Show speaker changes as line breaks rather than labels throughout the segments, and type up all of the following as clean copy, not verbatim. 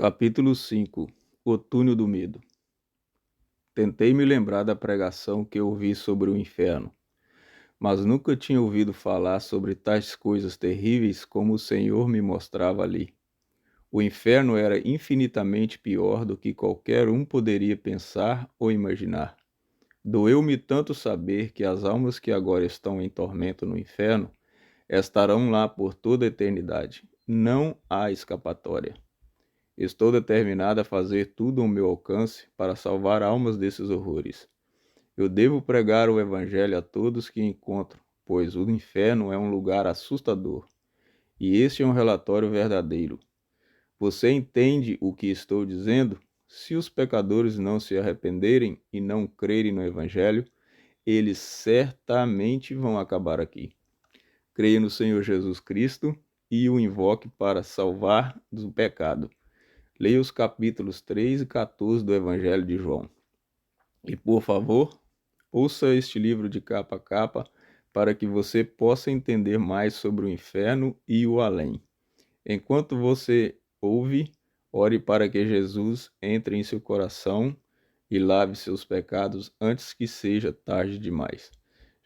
Capítulo 5. O túnel do medo. Tentei me lembrar da pregação que ouvi sobre o inferno, mas nunca tinha ouvido falar sobre tais coisas terríveis como o Senhor me mostrava ali. O inferno era infinitamente pior do que qualquer um poderia pensar ou imaginar. Doeu-me tanto saber que as almas que agora estão em tormento no inferno estarão lá por toda a eternidade. Não há escapatória. Estou determinado a fazer tudo ao meu alcance para salvar almas desses horrores. Eu devo pregar o Evangelho a todos que encontro, pois o inferno é um lugar assustador. E este é um relatório verdadeiro. Você entende o que estou dizendo? Se os pecadores não se arrependerem e não crerem no Evangelho, eles certamente vão acabar aqui. Creia no Senhor Jesus Cristo e o invoque para salvar do pecado. Leia os capítulos 3 e 14 do Evangelho de João. E, por favor, ouça este livro de capa a capa para que você possa entender mais sobre o inferno e o além. Enquanto você ouve, ore para que Jesus entre em seu coração e lave seus pecados antes que seja tarde demais.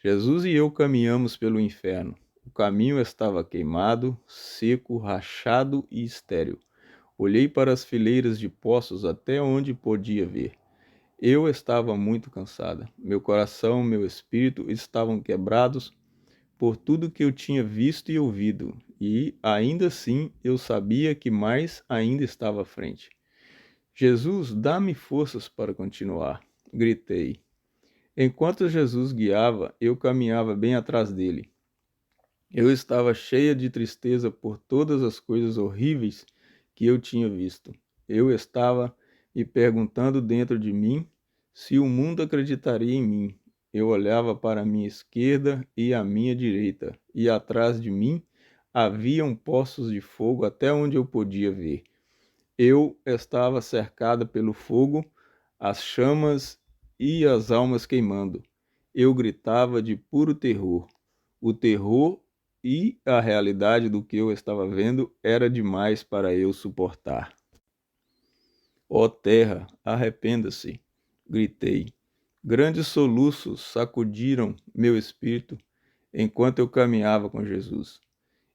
Jesus e eu caminhamos pelo inferno. O caminho estava queimado, seco, rachado e estéril. Olhei para as fileiras de poços até onde podia ver. Eu estava muito cansada. Meu coração, meu espírito estavam quebrados por tudo que eu tinha visto e ouvido, e ainda assim eu sabia que mais ainda estava à frente. Jesus, dá-me forças para continuar, gritei. Enquanto Jesus guiava, eu caminhava bem atrás dele. Eu estava cheia de tristeza por todas as coisas horríveis que eu tinha visto. Eu estava me perguntando dentro de mim se o mundo acreditaria em mim. Eu olhava para a minha esquerda e à minha direita, e atrás de mim haviam poços de fogo até onde eu podia ver. Eu estava cercada pelo fogo, as chamas e as almas queimando. Eu gritava de puro terror. O terror e a realidade do que eu estava vendo era demais para eu suportar. Ó terra, arrependa-se, gritei. Grandes soluços sacudiram meu espírito enquanto eu caminhava com Jesus.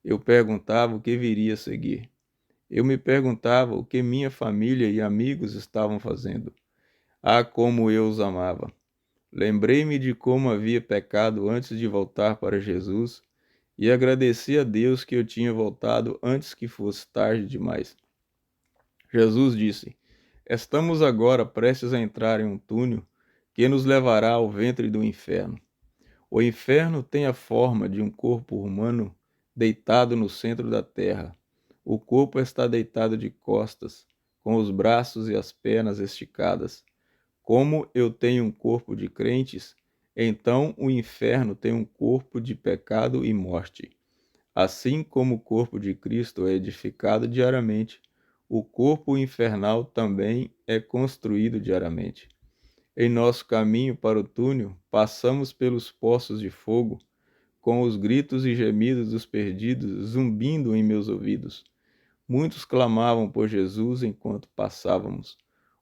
Eu perguntava o que viria a seguir. Eu me perguntava o que minha família e amigos estavam fazendo. Ah, como eu os amava! Lembrei-me de como havia pecado antes de voltar para Jesus e agradeci a Deus que eu tinha voltado antes que fosse tarde demais. Jesus disse: Estamos agora prestes a entrar em um túnel que nos levará ao ventre do inferno. O inferno tem a forma de um corpo humano deitado no centro da terra. O corpo está deitado de costas, com os braços e as pernas esticadas. Como eu tenho um corpo de crentes, então o inferno tem um corpo de pecado e morte. Assim como o corpo de Cristo é edificado diariamente, o corpo infernal também é construído diariamente. Em nosso caminho para o túnel, passamos pelos poços de fogo, com os gritos e gemidos dos perdidos zumbindo em meus ouvidos. Muitos clamavam por Jesus enquanto passávamos.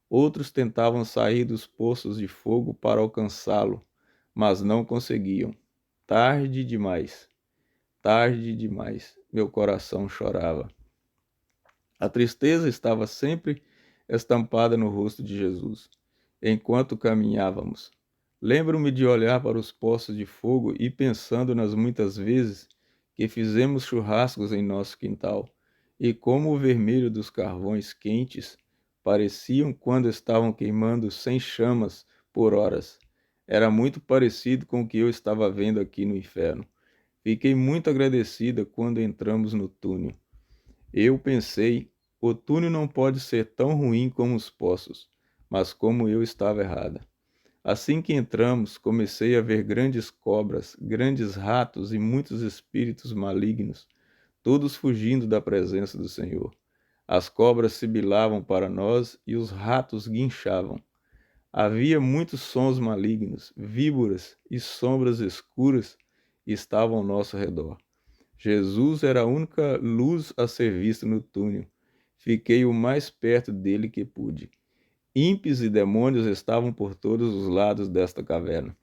Outros tentavam sair dos poços de fogo para alcançá-lo, mas não conseguiam. Tarde demais. Tarde demais, meu coração chorava. A tristeza estava sempre estampada no rosto de Jesus, enquanto caminhávamos. Lembro-me de olhar para os poços de fogo e pensando nas muitas vezes que fizemos churrascos em nosso quintal, e como o vermelho dos carvões quentes pareciam quando estavam queimando sem chamas por horas. Era muito parecido com o que eu estava vendo aqui no inferno. Fiquei muito agradecida quando entramos no túnel. Eu pensei, o túnel não pode ser tão ruim como os poços, mas como eu estava errada. Assim que entramos, comecei a ver grandes cobras, grandes ratos e muitos espíritos malignos, todos fugindo da presença do Senhor. As cobras sibilavam para nós e os ratos guinchavam. Havia muitos sons malignos, víboras e sombras escuras estavam ao nosso redor. Jesus era a única luz a ser vista no túnel. Fiquei o mais perto dele que pude. Ímpios e demônios estavam por todos os lados desta caverna,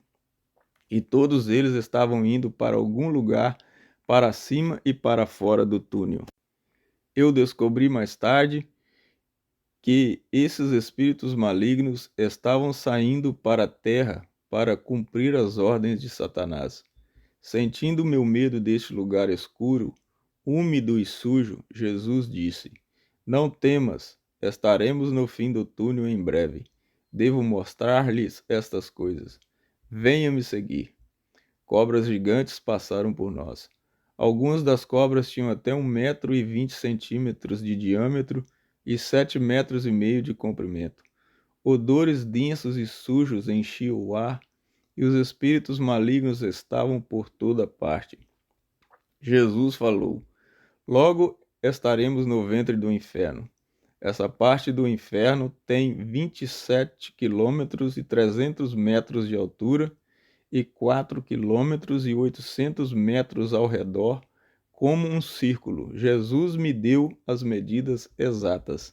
e todos eles estavam indo para algum lugar, para cima e para fora do túnel. Eu descobri mais tarde que esses espíritos malignos estavam saindo para a terra para cumprir as ordens de Satanás. Sentindo meu medo deste lugar escuro, úmido e sujo, Jesus disse: Não temas, estaremos no fim do túnel em breve. Devo mostrar-lhes estas coisas. Venha me seguir. Cobras gigantes passaram por nós. Algumas das cobras tinham até 1,20 m de diâmetro e 7,5 m de comprimento. Odores densos e sujos enchiam o ar, e os espíritos malignos estavam por toda parte. Jesus falou: Logo estaremos no ventre do inferno. Essa parte do inferno tem 27,3 km de altura e 4,8 km ao redor, como um círculo. Jesus me deu as medidas exatas.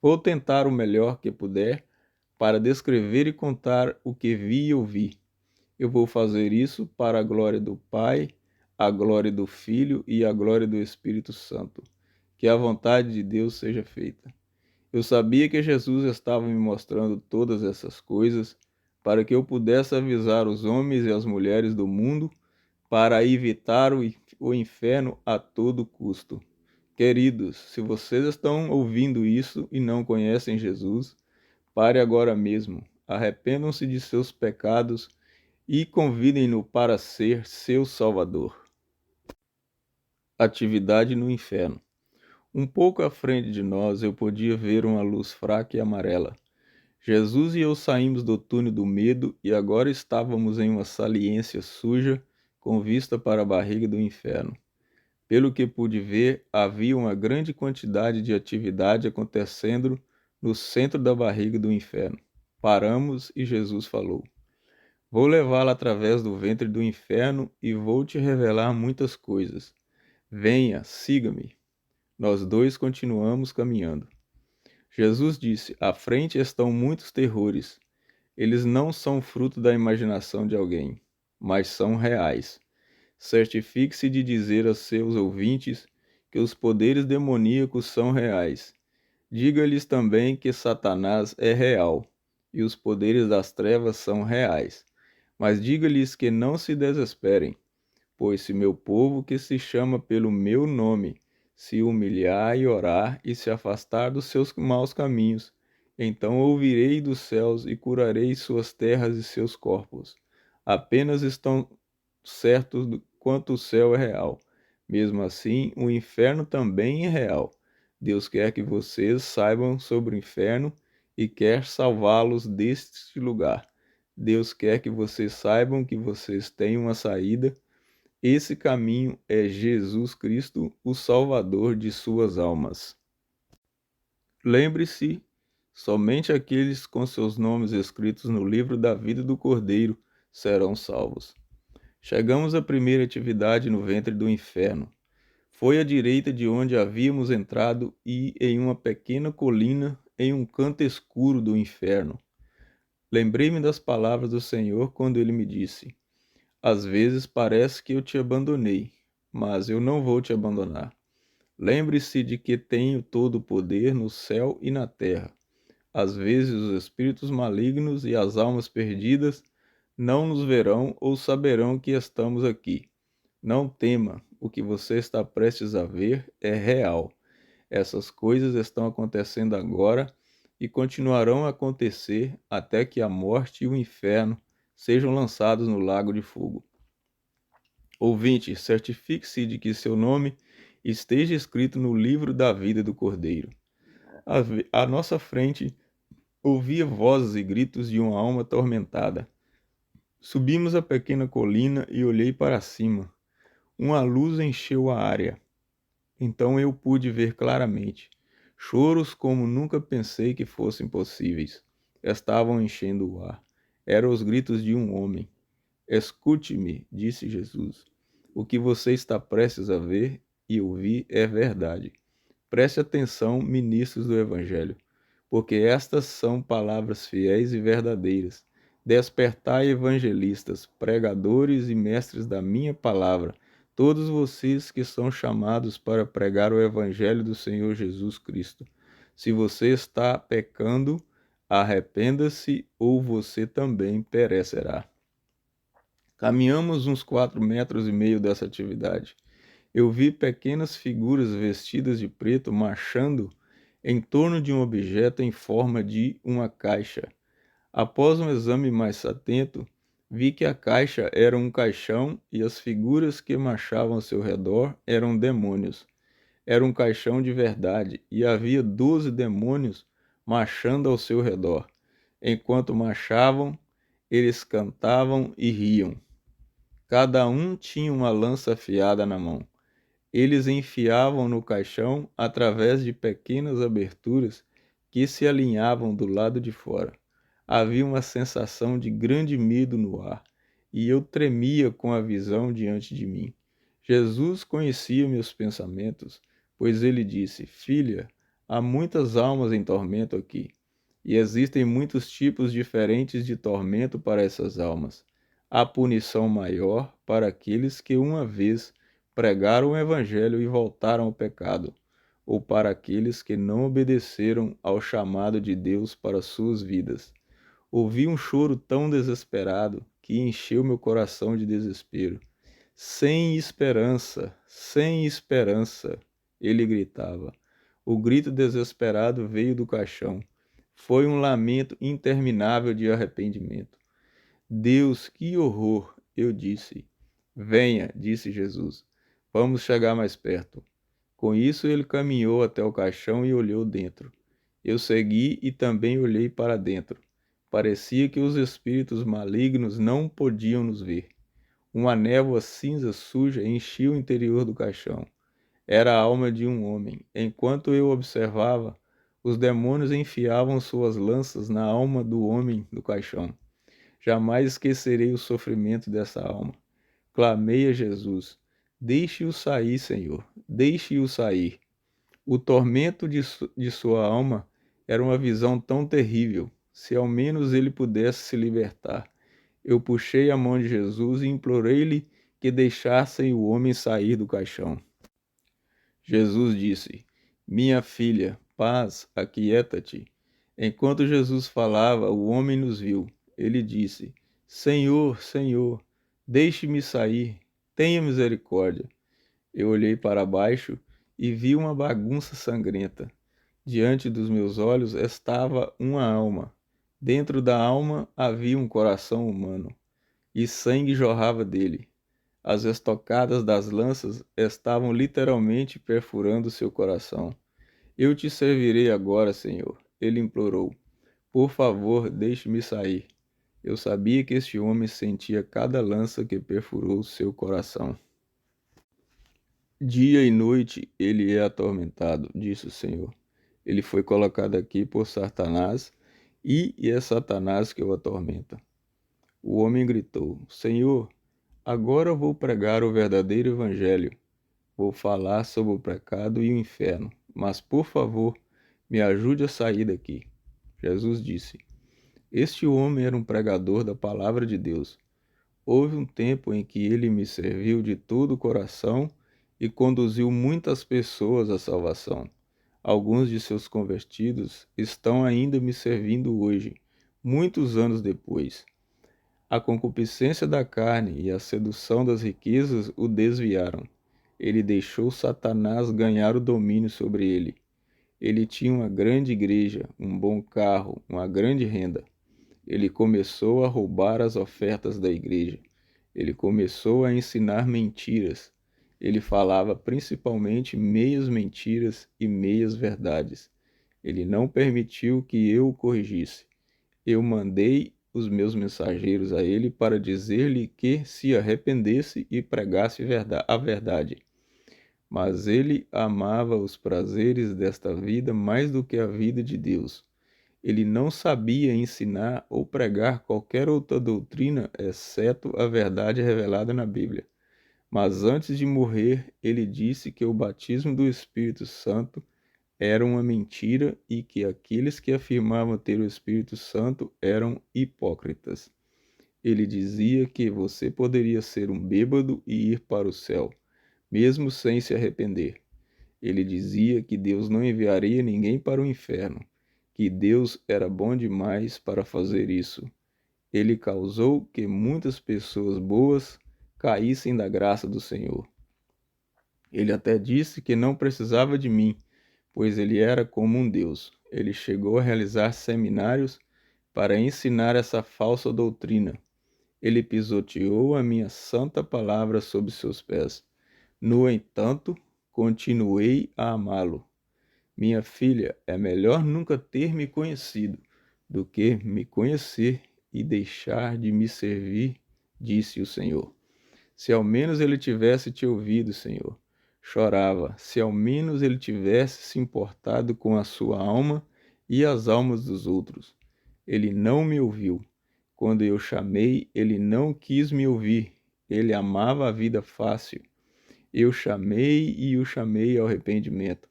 Vou tentar o melhor que puder para descrever e contar o que vi e ouvi. Eu vou fazer isso para a glória do Pai, a glória do Filho e a glória do Espírito Santo. Que a vontade de Deus seja feita. Eu sabia que Jesus estava me mostrando todas essas coisas para que eu pudesse avisar os homens e as mulheres do mundo para evitar o inferno a todo custo. Queridos, se vocês estão ouvindo isso e não conhecem Jesus, pare agora mesmo, arrependam-se de seus pecados e convidem-no para ser seu Salvador. Atividade no inferno. Um pouco à frente de nós eu podia ver uma luz fraca e amarela. Jesus e eu saímos do túnel do medo e agora estávamos em uma saliência suja com vista para a barriga do inferno. Pelo que pude ver, havia uma grande quantidade de atividade acontecendo no centro da barriga do inferno. Paramos e Jesus falou: Vou levá-la através do ventre do inferno e vou te revelar muitas coisas. Venha, siga-me. Nós dois continuamos caminhando. Jesus disse: À frente estão muitos terrores. Eles não são fruto da imaginação de alguém, mas são reais. Certifique-se de dizer a seus ouvintes que os poderes demoníacos são reais. Diga-lhes também que Satanás é real e os poderes das trevas são reais. Mas diga-lhes que não se desesperem, pois se meu povo, que se chama pelo meu nome, se humilhar e orar e se afastar dos seus maus caminhos, então ouvirei dos céus e curarei suas terras e seus corpos. Apenas estão certos do quanto o céu é real. Mesmo assim, o inferno também é real. Deus quer que vocês saibam sobre o inferno e quer salvá-los deste lugar. Deus quer que vocês saibam que vocês têm uma saída. Esse caminho é Jesus Cristo, o Salvador de suas almas. Lembre-se, somente aqueles com seus nomes escritos no livro da vida do Cordeiro serão salvos. Chegamos à primeira atividade no ventre do inferno. Foi à direita de onde havíamos entrado e em uma pequena colina em um canto escuro do inferno. Lembrei-me das palavras do Senhor quando ele me disse: Às vezes parece que eu te abandonei, mas eu não vou te abandonar. Lembre-se de que tenho todo o poder no céu e na terra. Às vezes os espíritos malignos e as almas perdidas não nos verão ou saberão que estamos aqui. Não tema, o que você está prestes a ver é real. Essas coisas estão acontecendo agora e continuarão a acontecer até que a morte e o inferno sejam lançados no lago de fogo. Ouvinte, certifique-se de que seu nome esteja escrito no livro da vida do Cordeiro. À nossa frente, ouvia vozes e gritos de uma alma atormentada. Subimos a pequena colina e olhei para cima. Uma luz encheu a área. Então eu pude ver claramente. Choros como nunca pensei que fossem possíveis estavam enchendo o ar. Eram os gritos de um homem. Escute-me, disse Jesus. O que você está prestes a ver e ouvir é verdade. Preste atenção, ministros do Evangelho, porque estas são palavras fiéis e verdadeiras. Despertai, evangelistas, pregadores e mestres da minha palavra, todos vocês que são chamados para pregar o Evangelho do Senhor Jesus Cristo. Se você está pecando, arrependa-se ou você também perecerá. Caminhamos uns 4,5 metros dessa atividade. Eu vi pequenas figuras vestidas de preto marchando em torno de um objeto em forma de uma caixa. Após um exame mais atento, vi que a caixa era um caixão e as figuras que marchavam ao seu redor eram demônios. Era um caixão de verdade e havia 12 demônios marchando ao seu redor. Enquanto marchavam, eles cantavam e riam. Cada um tinha uma lança afiada na mão. Eles enfiavam no caixão através de pequenas aberturas que se alinhavam do lado de fora. Havia uma sensação de grande medo no ar, e eu tremia com a visão diante de mim. Jesus conhecia meus pensamentos, pois ele disse: Filha, há muitas almas em tormento aqui, e existem muitos tipos diferentes de tormento para essas almas. Há punição maior para aqueles que uma vez pregaram o Evangelho e voltaram ao pecado, ou para aqueles que não obedeceram ao chamado de Deus para suas vidas. Ouvi um choro tão desesperado que encheu meu coração de desespero. Sem esperança, sem esperança, ele gritava. O grito desesperado veio do caixão. Foi um lamento interminável de arrependimento. Deus, que horror! Eu disse. Venha, disse Jesus. Vamos chegar mais perto. Com isso, ele caminhou até o caixão e olhou dentro. Eu segui e também olhei para dentro. Parecia que os espíritos malignos não podiam nos ver. Uma névoa cinza suja enchia o interior do caixão. Era a alma de um homem. Enquanto eu observava, os demônios enfiavam suas lanças na alma do homem do caixão. Jamais esquecerei o sofrimento dessa alma. Clamei a Jesus: Deixe-o sair, Senhor, deixe-o sair. O tormento de sua alma era uma visão tão terrível. Se ao menos ele pudesse se libertar. Eu puxei a mão de Jesus e implorei-lhe que deixassem o homem sair do caixão. Jesus disse: Minha filha, paz, aquieta-te. Enquanto Jesus falava, o homem nos viu. Ele disse: Senhor, Senhor, deixe-me sair, tenha misericórdia. Eu olhei para baixo e vi uma bagunça sangrenta. Diante dos meus olhos estava uma alma. Dentro da alma havia um coração humano, e sangue jorrava dele. As estocadas das lanças estavam literalmente perfurando seu coração. Eu te servirei agora, Senhor, ele implorou. Por favor, deixe-me sair. Eu sabia que este homem sentia cada lança que perfurou seu coração. Dia e noite ele é atormentado, disse o Senhor. Ele foi colocado aqui por Satanás, e é Satanás que o atormenta. O homem gritou: Senhor, agora vou pregar o verdadeiro evangelho. Vou falar sobre o pecado e o inferno, mas, por favor, me ajude a sair daqui. Jesus disse: Este homem era um pregador da palavra de Deus. Houve um tempo em que ele me serviu de todo o coração e conduziu muitas pessoas à salvação. Alguns de seus convertidos estão ainda me servindo hoje, muitos anos depois. A concupiscência da carne e a sedução das riquezas o desviaram. Ele deixou Satanás ganhar o domínio sobre ele. Ele tinha uma grande igreja, um bom carro, uma grande renda. Ele começou a roubar as ofertas da igreja. Ele começou a ensinar mentiras. Ele falava principalmente meias mentiras e meias verdades. Ele não permitiu que eu o corrigisse. Eu mandei os meus mensageiros a ele para dizer-lhe que se arrependesse e pregasse a verdade. Mas ele amava os prazeres desta vida mais do que a vida de Deus. Ele não sabia ensinar ou pregar qualquer outra doutrina, exceto a verdade revelada na Bíblia. Mas antes de morrer, ele disse que o batismo do Espírito Santo era uma mentira e que aqueles que afirmavam ter o Espírito Santo eram hipócritas. Ele dizia que você poderia ser um bêbado e ir para o céu, mesmo sem se arrepender. Ele dizia que Deus não enviaria ninguém para o inferno, que Deus era bom demais para fazer isso. Ele causou que muitas pessoas boas caíssem da graça do Senhor. Ele até disse que não precisava de mim, pois ele era como um Deus. Ele chegou a realizar seminários para ensinar essa falsa doutrina. Ele pisoteou a minha santa palavra sob seus pés. No entanto, continuei a amá-lo. Minha filha, é melhor nunca ter me conhecido do que me conhecer e deixar de me servir, disse o Senhor. Se ao menos ele tivesse te ouvido, Senhor. Chorava, se ao menos ele tivesse se importado com a sua alma e as almas dos outros. Ele não me ouviu. Quando eu chamei, ele não quis me ouvir. Ele amava a vida fácil. Eu chamei e o chamei ao arrependimento,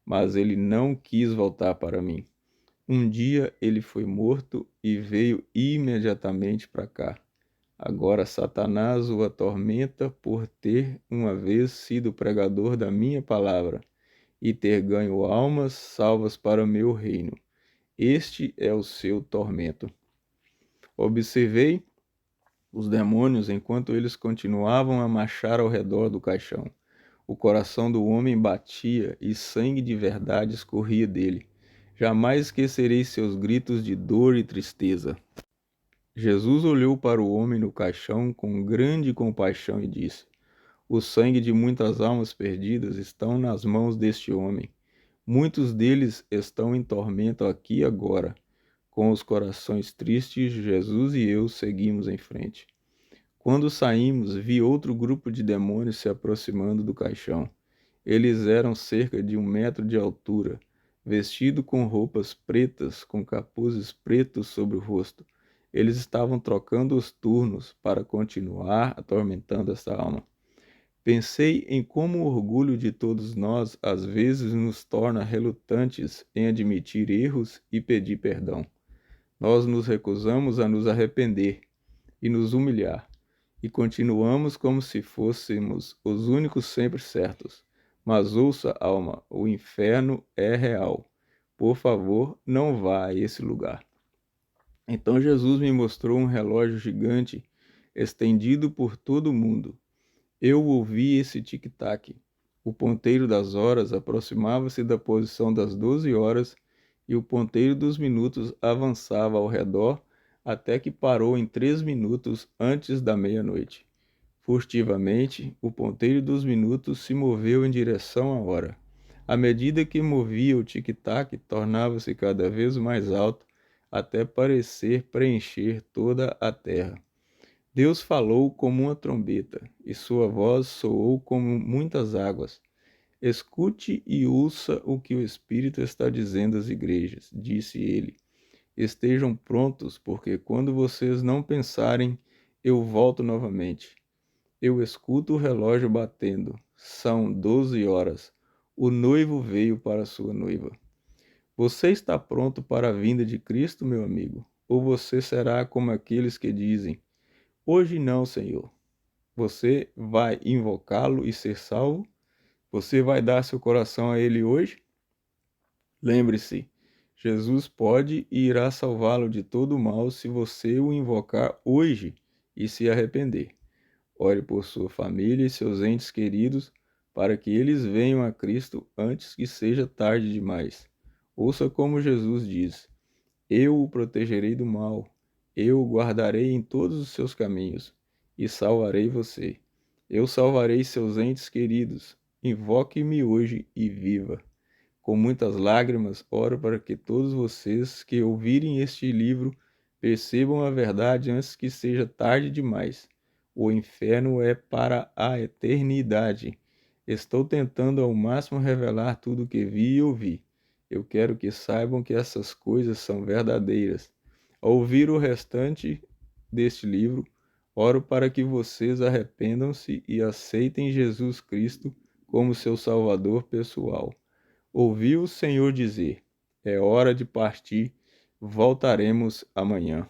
mas ele não quis voltar para mim. Um dia ele foi morto e veio imediatamente para cá. Agora Satanás o atormenta por ter uma vez sido pregador da minha palavra e ter ganho almas salvas para o meu reino. Este é o seu tormento. Observei os demônios enquanto eles continuavam a marchar ao redor do caixão. O coração do homem batia e sangue de verdade escorria dele. Jamais esquecerei seus gritos de dor e tristeza. Jesus olhou para o homem no caixão com grande compaixão e disse: O sangue de muitas almas perdidas estão nas mãos deste homem. Muitos deles estão em tormento aqui agora. Com os corações tristes, Jesus e eu seguimos em frente. Quando saímos, vi outro grupo de demônios se aproximando do caixão. Eles eram cerca de 1 metro de altura, vestidos com roupas pretas, com capuzes pretos sobre o rosto. Eles estavam trocando os turnos para continuar atormentando essa alma. Pensei em como o orgulho de todos nós às vezes nos torna relutantes em admitir erros e pedir perdão. Nós nos recusamos a nos arrepender e nos humilhar, e continuamos como se fôssemos os únicos sempre certos. Mas ouça, alma, o inferno é real. Por favor, não vá a esse lugar. Então Jesus me mostrou um relógio gigante estendido por todo o mundo. Eu ouvi esse tic-tac. O ponteiro das horas aproximava-se da posição das 12 horas e o ponteiro dos minutos avançava ao redor até que parou em 3 minutos antes da meia-noite. Furtivamente, o ponteiro dos minutos se moveu em direção à hora. À medida que movia o tic-tac, tornava-se cada vez mais alto até parecer preencher toda a terra. Deus falou como uma trombeta, e sua voz soou como muitas águas. Escute e ouça o que o Espírito está dizendo às igrejas, disse ele. Estejam prontos, porque quando vocês não pensarem, eu volto novamente. Eu escuto o relógio batendo. São 12 horas. O noivo veio para sua noiva. Você está pronto para a vinda de Cristo, meu amigo? Ou você será como aqueles que dizem: Hoje não, Senhor. Você vai invocá-lo e ser salvo? Você vai dar seu coração a ele hoje? Lembre-se, Jesus pode e irá salvá-lo de todo o mal se você o invocar hoje e se arrepender. Ore por sua família e seus entes queridos para que eles venham a Cristo antes que seja tarde demais. Ouça como Jesus diz: Eu o protegerei do mal, eu o guardarei em todos os seus caminhos e salvarei você. Eu salvarei seus entes queridos. Invoque-me hoje e viva. Com muitas lágrimas, oro para que todos vocês que ouvirem este livro percebam a verdade antes que seja tarde demais. O inferno é para a eternidade. Estou tentando ao máximo revelar tudo o que vi e ouvi. Eu quero que saibam que essas coisas são verdadeiras. Ao ouvir o restante deste livro, oro para que vocês arrependam-se e aceitem Jesus Cristo como seu Salvador pessoal. Ouvi o Senhor dizer: é hora de partir, voltaremos amanhã.